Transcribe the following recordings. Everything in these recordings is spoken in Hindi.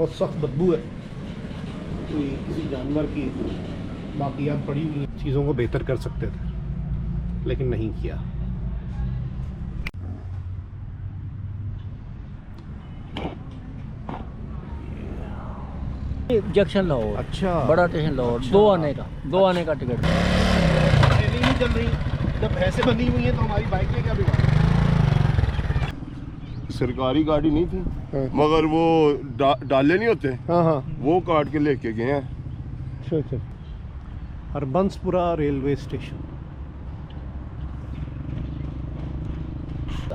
बहुत सख्त बदबू है, कोई किसी जानवर की बाकियात पड़ी हुई चीज़ों को बेहतर कर सकते थे लेकिन नहीं किया। जंक्शन लाहौर, अच्छा, बड़ा स्टेशन लाहौर। अच्छा। दो आने का टिकट। ट्रेनें नहीं चल रही, जब ऐसे बनी हुई है तो हमारी बाइक में क्या बिगाड़? सरकारी गाड़ी नहीं थी, हाँ। मगर वो डाले नहीं होते, हाँ हाँ, वो काट के लेके गए हैं। अच्छा अच्छा। हरबंसपुरा रेलवे स्टेशन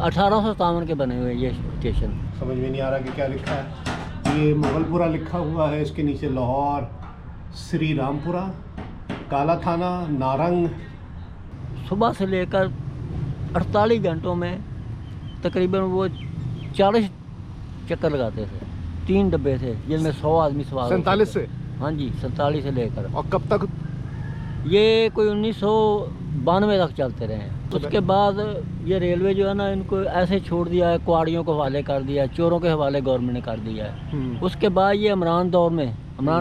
1857 के बने हुए ये स्टेशन। समझ में नहीं आ रहा कि क्या लिखा है। ये मुगलपुरा लिखा हुआ है, इसके नीचे लाहौर, श्री रामपुरा, काला थाना, नारंग। सुबह से लेकर 48 घंटों में तकरीबन वो 40 चक्कर लगाते थे। 3 डब्बे थे जिनमें 100 आदमी सवार होते 47 थे। से? हाँ जी, 47 से लेकर। और कब तक? ये कोई 1992 तक चलते रहे हैं। उसके बाद ये रेलवे जो है ना, इनको ऐसे छोड़ दिया है, कुआड़ियों को हवाले कर दिया है, चोरों के हवाले गवर्नमेंट ने कर दिया है। उसके बाद ये इमरान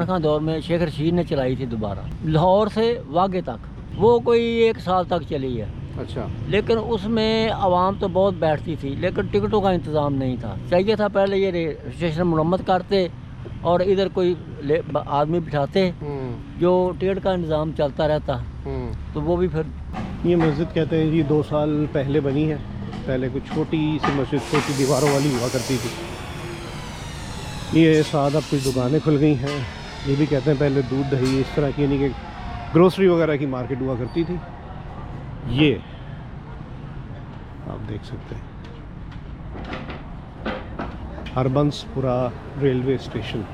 खान दौर में शेख रशीद ने चलाई थी दोबारा, लाहौर से वागे तक। वो कोई 1 साल तक चली है। अच्छा। लेकिन उसमें आवाम तो बहुत बैठती थी, लेकिन टिकटों का इंतज़ाम नहीं था। चाहिए था पहले ये स्टेशन मुरम्मत करते और इधर कोई आदमी बिठाते जो टिकट का इंतज़ाम चलता रहता, तो वो भी फिर। ये मस्जिद कहते हैं जी 2 साल पहले बनी है। पहले कुछ छोटी सी मस्जिद, छोटी दीवारों वाली हुआ करती थी। ये साथ अब कुछ दुकानें खुल गई हैं। ये भी कहते हैं पहले दूध दही इस तरह की, यानी कि ग्रोसरी वगैरह की मार्केट हुआ करती थी। ये आप देख सकते हैं हरबंसपुरा रेलवे स्टेशन।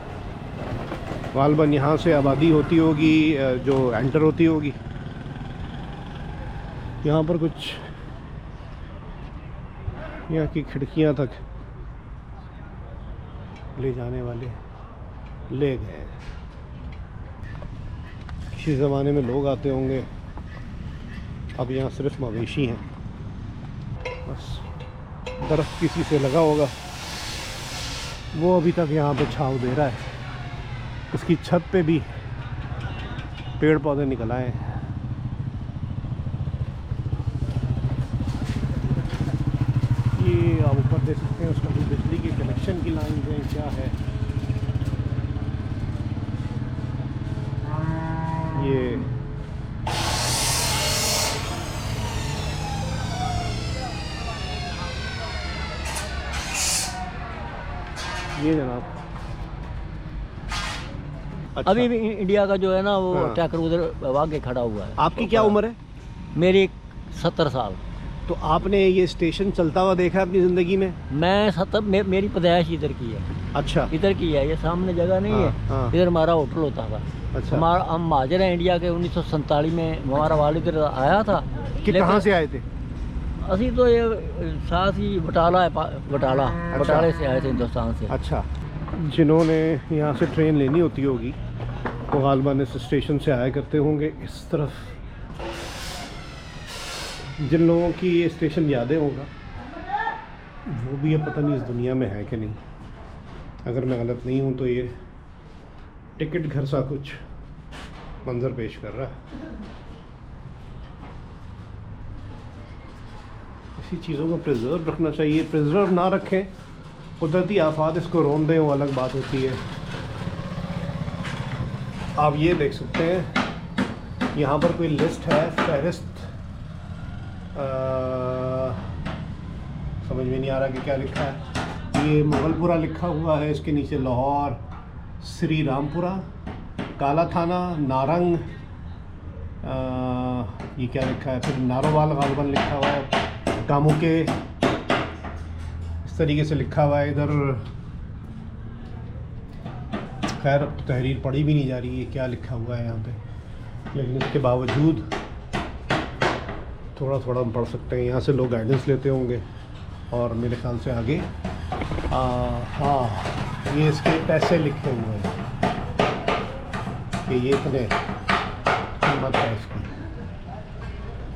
गालबन यहाँ से आबादी होती होगी जो एंटर होती होगी। यहाँ पर कुछ यहाँ की खिड़कियाँ तक ले जाने वाले ले गए। किसी ज़माने में लोग आते होंगे, अब यहाँ सिर्फ मवेशी हैं। बस दरख्त किसी से लगा होगा, वो अभी तक यहाँ पे छांव दे रहा है। इसकी छत पे भी पेड़ पौधे निकल आए हैं। ये आप ऊपर देख सकते हैं, उसका भी बिजली के कनेक्शन की लाइन है, क्या है ये जनाब। अच्छा। अभी भी इंडिया का जो है ना वो हाँ। ट्रैकर उधर आगे खड़ा हुआ है। आपकी क्या उम्र है? मेरी 70 साल। तो आपने ये स्टेशन चलता हुआ देखा अपनी ज़िंदगी में? मैं मेरी पैदाइश इधर की है। अच्छा। इधर की है, ये सामने जगह नहीं हाँ, है। हाँ। इधर हमारा होटल होता था। अच्छा। हम महाजर हैं इंडिया के। 1947 में हमारा वालिद इधर आया था। कि कहाँ से आए थे? असी तो ये साथ ही बटाले से आए थे, हिंदुस्तान से। अच्छा। जिन्होंने यहाँ से ट्रेन लेनी होती होगी वो गालबन इस स्टेशन से आया करते होंगे इस तरफ। जिन लोगों की ये स्टेशन यादें होगा वो भी अब पता नहीं इस दुनिया में है कि नहीं। अगर मैं गलत नहीं हूँ तो ये टिकट घर सा कुछ मंजर पेश कर रहा है। ऐसी चीज़ों को प्रिजर्व रखना चाहिए। प्रिजर्व ना रखें, कुदरती आफात इसको रोन दें, वो अलग बात होती है। आप ये देख सकते हैं यहाँ पर कोई लिस्ट है, फहरिस्त। समझ में नहीं आ रहा कि क्या लिखा है। ये मुगलपुरा लिखा हुआ है, इसके नीचे लाहौर, श्री रामपुरा, काला थाना, नारंग, ये क्या लिखा है, फिर नारोवाल गालबन लिखा हुआ है, कामुके इस तरीके से लिखा हुआ है इधर। खैर अब तो तहरीर पढ़ी भी नहीं जा रही है क्या लिखा हुआ है यहाँ पे, लेकिन इसके बावजूद थोड़ा थोड़ा हम पढ़ सकते हैं। यहाँ से लोग गाइडेंस लेते होंगे और मेरे ख्याल से आगे हाँ ये इसके पैसे लिखे हुए हैं कि ये इतने कीमत है इसकी,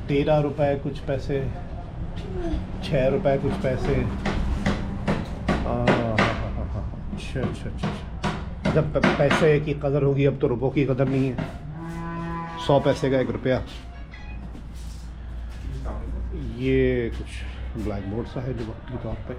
13 रुपये कुछ पैसे, 6 रुपये कुछ पैसे। अच्छा अच्छा अच्छा, जब पैसे की कदर होगी, अब तो रुपयों की कदर नहीं है। 100 पैसे का 1 रुपया। ये कुछ ब्लैक बोर्ड सा है जो वक्ती तौर पे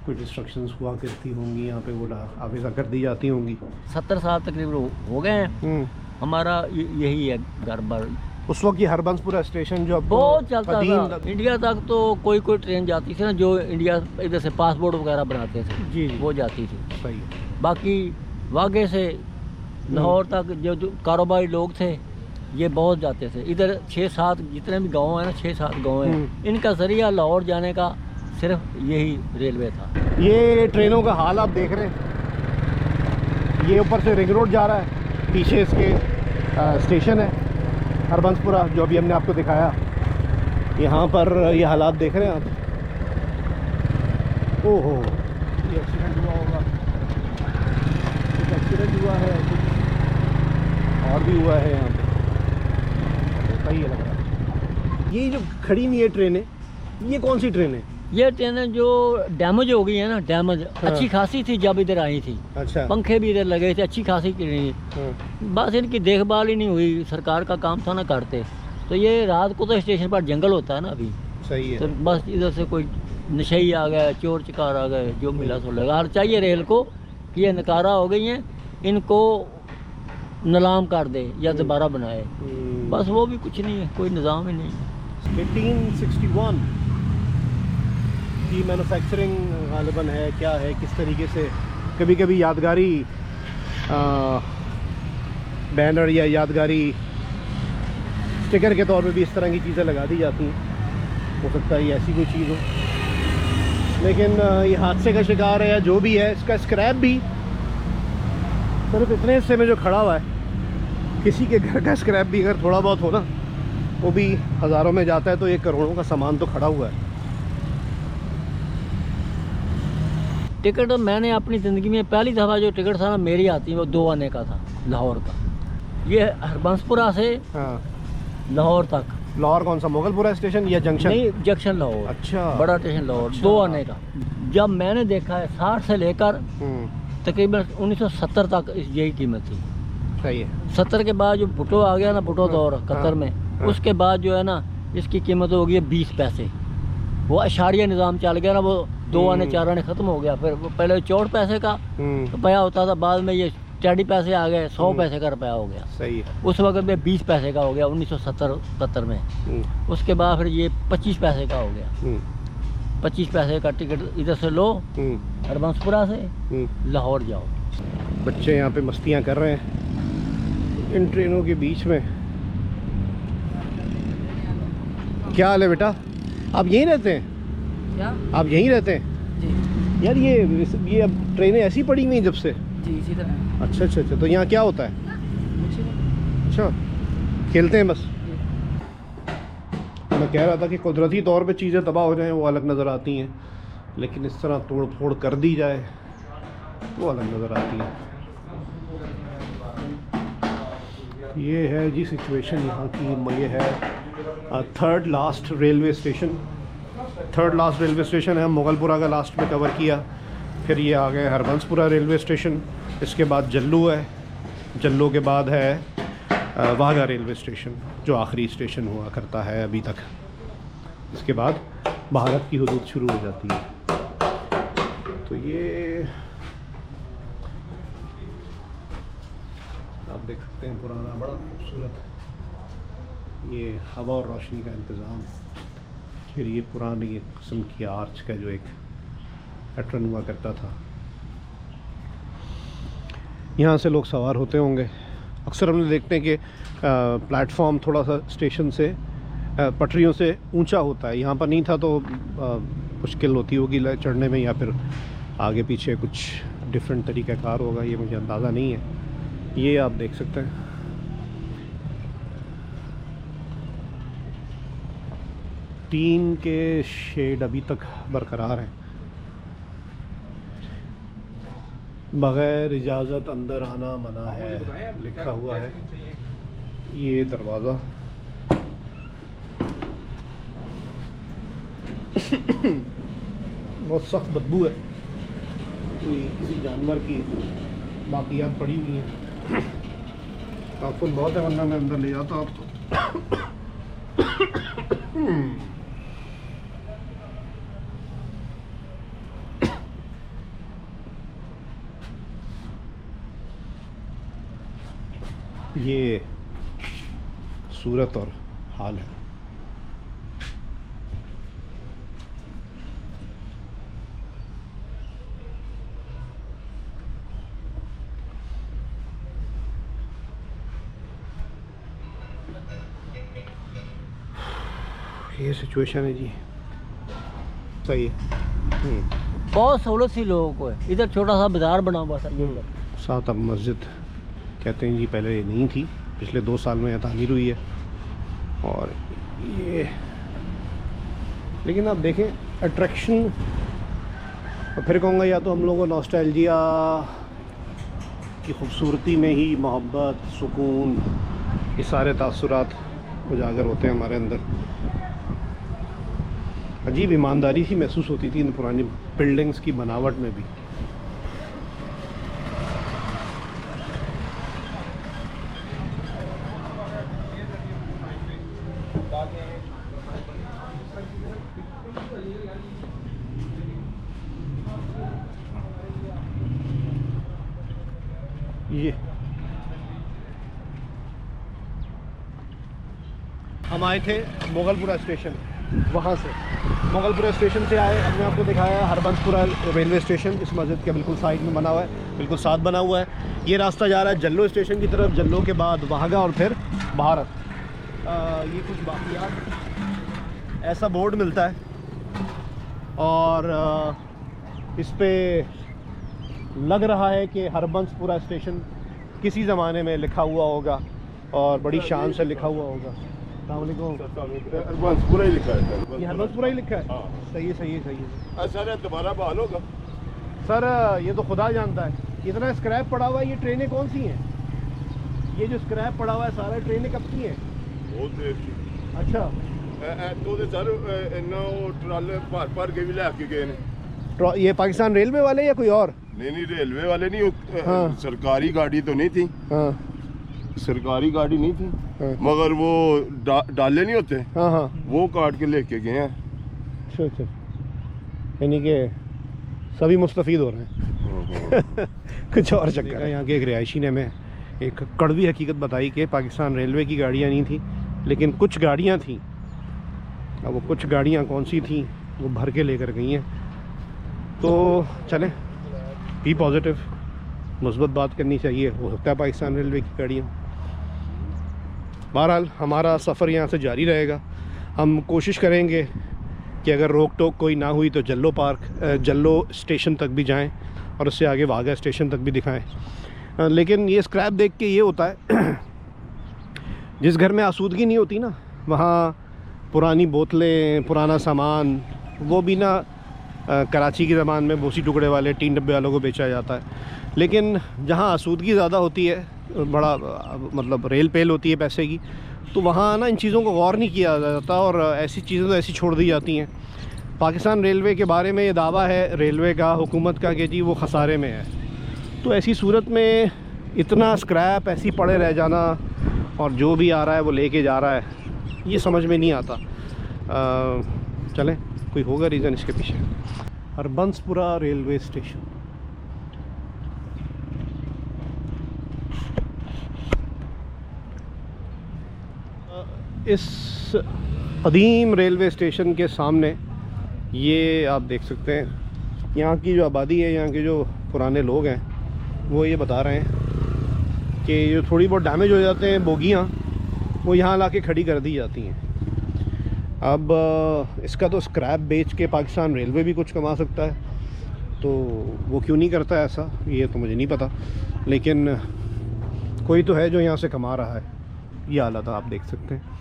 कुछ इंस्ट्रक्शंस हुआ करती होंगी, यहाँ पे वो हाफिजा कर दी जाती होंगी। 70 साल तकरीबन हो गए हैं। हमारा यही है घर बार। उस वक्त ये हरबंसपुरा स्टेशन जो अब बहुत चलता कदीम था, इंडिया तक तो कोई ट्रेन जाती थी ना, जो इंडिया इधर से पासपोर्ट वगैरह बनाते थे, जी वो जाती थी। सही है। बाकी वागे से लाहौर तक जो कारोबारी लोग थे ये बहुत जाते थे। इधर 6-7 जितने भी गांव हैं ना, 6-7 गांव हैं, इनका जरिया लाहौर जाने का सिर्फ यही रेलवे था। ये ट्रेनों का हाल आप देख रहे हैं। ये ऊपर से रिंग रोड जा रहा है, पीछे इसके स्टेशन है हरबंसपुरा जो अभी हमने आपको दिखाया। यहाँ पर ये हालात देख रहे हैं आप। ओहो, ये एक्सीडेंट हुआ होगा, कुछ एक्सीडेंट हुआ है, कुछ और भी हुआ है यहाँ पे, सही है लग रहा है। ये जो खड़ी नहीं है ट्रेनें, ये कौन सी ट्रेन है? ये ट्रेनें जो डैमेज हो गई है ना, डैमेज अच्छी खासी थी जब इधर आई थी। अच्छा। पंखे भी इधर लगे थे, अच्छी खासी ट्रेनें। बस इनकी देखभाल ही नहीं हुई, सरकार का काम था ना करते। तो ये रात को तो स्टेशन पर जंगल होता है ना अभी, सही है। तो बस इधर से कोई नशई आ गए, चोर चकार आ गए, जो मिला सो लगा। और चाहिए रेल को कि ये नकारा हो गई हैं, इनको नीलाम कर दे या दोबारा बनाए। बस वो भी कुछ नहीं है, कोई निज़ाम ही नहीं है। 1861 की मैन्युफैक्चरिंग गालिबन है, क्या है, किस तरीके से कभी कभी यादगारी बैनर या यादगारी स्टिकर के तौर पे भी इस तरह की चीज़ें लगा दी जाती हैं। हो सकता है ये ऐसी कोई चीज़ हो, लेकिन ये हादसे का शिकार है या जो भी है, इसका स्क्रैप भी सिर्फ इतने हिस्से में जो खड़ा हुआ है, किसी के घर का स्क्रैप भी अगर थोड़ा बहुत हो ना, वो भी हज़ारों में जाता है, तो 1 करोड़ों का सामान तो खड़ा हुआ है। टिकट मैंने अपनी ज़िंदगी में पहली दफ़ा जो टिकट था ना मेरी आती है, वो 2 आने का था, लाहौर का। ये हरबंसपुरा से हाँ, लाहौर तक। लाहौर कौन सा, मोगलपुरा स्टेशन या जंक्शन? नहीं, जंक्शन लाहौर। अच्छा, बड़ा स्टेशन लाहौर। अच्छा। 2 आने का जब मैंने देखा है, 60 से लेकर तकरीबन 1970 तक यही कीमत थी। सही है। 70 के बाद जो भुट्टो आ गया ना, भुट्टो दौर कतर में, उसके बाद जो है ना इसकी कीमत हो गई है 20 पैसे। वो अशारिया निज़ाम चल गया ना, वो 2 आने 4 आने ख़त्म हो गया। फिर वो पहले 64 पैसे का रुपया होता था, बाद में ये 40 पैसे आ गए, 100 पैसे का रुपया हो गया। सही है। उस वक्त में 20 पैसे का हो गया 1970-71 में। उसके बाद फिर ये 25 पैसे का हो गया। 25 पैसे का टिकट इधर से लो, हरबंसपुरा से लाहौर जाओ। बच्चे यहाँ पे मस्तियाँ कर रहे हैं इन ट्रेनों के बीच में। क्या हाल है बेटा, आप यहीं रहते हैं? क्या? आप यहीं रहते हैं? जी यार ये अब ट्रेनें ऐसी पड़ी हुई हैं जब से? जी, इसी तरह। अच्छा अच्छा अच्छा, तो यहाँ क्या होता है? कुछ नहीं। अच्छा, खेलते हैं बस। मैं कह रहा था कि कुदरती तौर पे चीज़ें तबाह हो जाएं वो अलग नज़र आती हैं, लेकिन इस तरह तोड़ फोड़ कर दी जाए वो अलग नज़र आती है। ये है जी सिचुएशन यहाँ की। ये है third last railway station. Third last railway station है, मोगलपुरा का लास्ट में कवर किया। फिर ये आ गए हरबंसपुरा रेलवे स्टेशन, इसके बाद जल्लू है, जल्लू के बाद है वाघा रेलवे स्टेशन जो आखिरी स्टेशन हुआ करता है अभी तक। इसके बाद भारत की हदूद शुरू हो जाती है। तो ये आप देख सकते हैं पुराना, बड़ा खूबसूरत ये हवा और रोशनी का इंतज़ाम। फिर ये पुरानी किस्म की आर्च का जो एक पैटर्न हुआ करता था। यहाँ से लोग सवार होते होंगे। अक्सर हमने देखते हैं कि प्लेटफॉर्म थोड़ा सा स्टेशन से पटरियों से ऊंचा होता है। यहाँ पर नहीं था, तो मुश्किल होती होगी चढ़ने में, या फिर आगे पीछे कुछ डिफरेंट तरीक़ाकार होगा, ये मुझे अंदाज़ा नहीं है। ये आप देख सकते हैं टीन के शेड अभी तक बरकरार हैं। बग़ैर इजाज़त अंदर आना मना है लिखा हुआ है। ये दरवाज़ा बहुत सख्त बदबू है, कोई किसी जानवर की बाकियात पड़ी हुई हैं। काफुल बहुत है, वरना मैं अंदर ले जाता आपको। ये सूरत और हाल है। ये सिचुएशन है जी, सही है। बहुत सहूलत सी लोगों को है। इधर छोटा सा बाजार बना हुआ था ये उधर। साथ अब मस्जिद कहते हैं जी, पहले ये नहीं थी, पिछले 2 साल में यह तामीर हुई है। और ये लेकिन आप देखें अट्रैक्शन, और फिर कहूँगा या तो हम लोगों को नॉस्टैल्जिया की खूबसूरती में ही मोहब्बत, सुकून, ये सारे तासुरात उजागर होते हैं हमारे अंदर। अजीब ईमानदारी सी महसूस होती थी इन पुरानी बिल्डिंग्स की बनावट में भी। ये हम आए थे मोगलपुरा स्टेशन, वहाँ से मोगलपुरा स्टेशन से आए। हमने आपको दिखाया है हरबंसपुरा रेलवे स्टेशन, इस मस्जिद के बिल्कुल साइड में बना हुआ है, बिल्कुल साथ बना हुआ है। ये रास्ता जा रहा है जल्लो स्टेशन की तरफ, जल्लो के बाद वहागा और फिर भारत। ये कुछ बाकियात, ऐसा बोर्ड मिलता है और इस पे लग रहा है कि हरबंसपुरा स्टेशन किसी ज़माने में लिखा हुआ होगा और बड़ी शान से लिखा हुआ होगा। हरबंसपुरा ही लिखा है। ये हरबंसपुरा ही लिखा है। हाँ। सही है, सही है, सही है। सर दोबारा बहाल होगा सर, ये तो खुदा जानता है। इतना स्क्रैप पड़ा हुआ है, ये ट्रेनें कौन सी हैं? ये जो स्क्रैप पड़ा हुआ है सारा, ट्रेनें कब की हैं? बहुत देर की। अच्छा, तो सर इन्ना ट्राले भर के भी लैके गए ने। ये पाकिस्तान रेलवे वाले या कोई और? नहीं रेलवे वाले नहीं, हाँ। सरकारी गाड़ी तो नहीं थी। हाँ सरकारी गाड़ी नहीं थी, हाँ। मगर वो डाले नहीं होते, हाँ हाँ। वो काट के लेके गए हैं। अच्छा अच्छा, यानी कि सभी मुस्तफ़ीद हो रहे हैं। कुछ और चक्कर है। यहाँ के एक रिहायशी ने हमें एक कड़वी हकीकत बताई कि पाकिस्तान रेलवे की गाड़ियाँ नहीं थी, लेकिन कुछ गाड़ियाँ थीं। अब वो कुछ गाड़ियाँ कौन सी थीं वो भर के लेकर गई हैं। तो चलें, बी पॉजिटिव, मुस्बत बात करनी चाहिए। हो सकता है पाकिस्तान रेलवे की गाड़ियाँ। बहरहाल हमारा सफ़र यहाँ से जारी रहेगा। हम कोशिश करेंगे कि अगर रोक टोक कोई ना हुई तो जल्लो स्टेशन तक भी जाएं और उससे आगे वाघा स्टेशन तक भी दिखाएं। लेकिन ये स्क्रैप देख के ये होता है, जिस घर में आसूदगी नहीं होती ना, वहाँ पुरानी बोतलें, पुराना सामान, वो भी ना कराची की ज़बान में बोसी टुकड़े वाले टीन डब्बे वालों को बेचा जाता है। लेकिन जहाँ आसूदगी ज़्यादा होती है, बड़ा मतलब रेल पेल होती है पैसे की, तो वहाँ ना इन चीज़ों को गौर नहीं किया जाता और ऐसी चीज़ें तो ऐसी छोड़ दी जाती हैं। पाकिस्तान रेलवे के बारे में ये दावा है रेलवे का, हुकूमत का, कि जी वो खसारे में है। तो ऐसी सूरत में इतना स्क्रैप ऐसी पड़े रह जाना और जो भी आ रहा है वो लेके जा रहा है, ये समझ में नहीं आता। चलें, कोई होगा रीज़न इसके पीछे। Harbanspura railway station. इस कदीम रेलवे स्टेशन के सामने ये आप देख सकते हैं, यहाँ की जो आबादी है, यहाँ के जो पुराने लोग हैं, वो ये बता रहे हैं कि जो थोड़ी बहुत डैमेज हो जाते हैं बोगियाँ, वो यहाँ ला के खड़ी कर दी जाती हैं। अब इसका तो स्क्रैप बेच के पाकिस्तान रेलवे भी कुछ कमा सकता है, तो वो क्यों नहीं करता है ऐसा, ये तो मुझे नहीं पता। लेकिन कोई तो है जो यहाँ से कमा रहा है। ये हालत आप देख सकते हैं।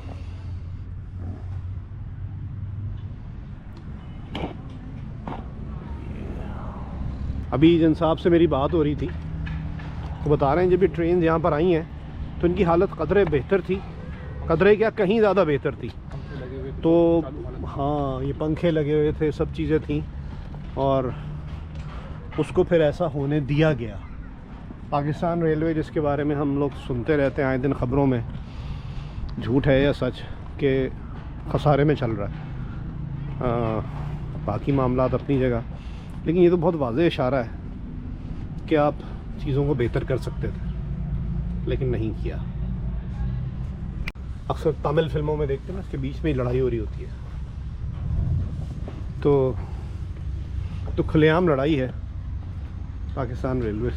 अभी जिन साहब से मेरी बात हो रही थी, वो बता रहे हैं जब ये ट्रेन यहाँ पर आई हैं तो इनकी हालत कदरे बेहतर थी, कदरे क्या कहीं ज़्यादा बेहतर थी। तो हाँ, ये पंखे लगे हुए थे, सब चीज़ें थी, और उसको फिर ऐसा होने दिया गया। पाकिस्तान रेलवे जिसके बारे में हम लोग सुनते रहते हैं आए दिन ख़बरों में, झूठ है या सच कि खसारे में चल रहा है। बाकी मामलात अपनी जगह, लेकिन ये तो बहुत वाज़ेह इशारा है कि आप चीज़ों को बेहतर कर सकते थे लेकिन नहीं किया। अक्सर तमिल फिल्मों में देखते हैं ना, इसके बीच में ही लड़ाई हो रही होती है, तो खुलेआम लड़ाई है पाकिस्तान रेलवे